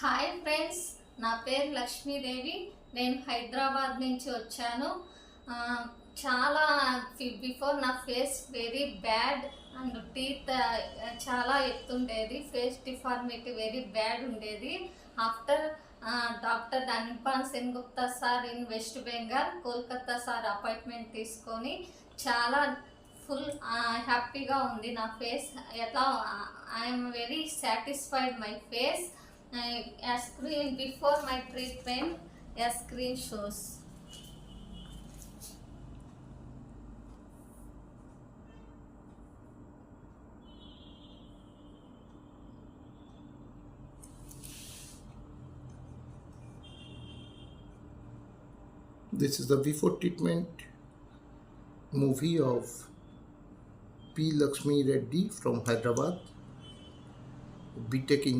Hi friends, నా పేరు లక్ష్మీదేవి. నేను హైదరాబాద్ నుంచి వచ్చాను. ఆ, చాలా బిఫోర్ నా face very bad and teeth చాలా ఎత్తుండేది. ఫేస్ డిఫార్మిటీ వెరీ బ్యాడ్ ఉండేది. After doctor Anirban Sengupta sir in West Bengal Kolkata sir appointment తీసుకొని చాలా ఫుల్ హ్యాపీగా ఉంది నా ఫేస్. ఎట్లా I'm very satisfied my face. A screen before my treatment, a screen shows. This is the before treatment movie of P. Lakshmi Reddy from Hyderabad, B.Tech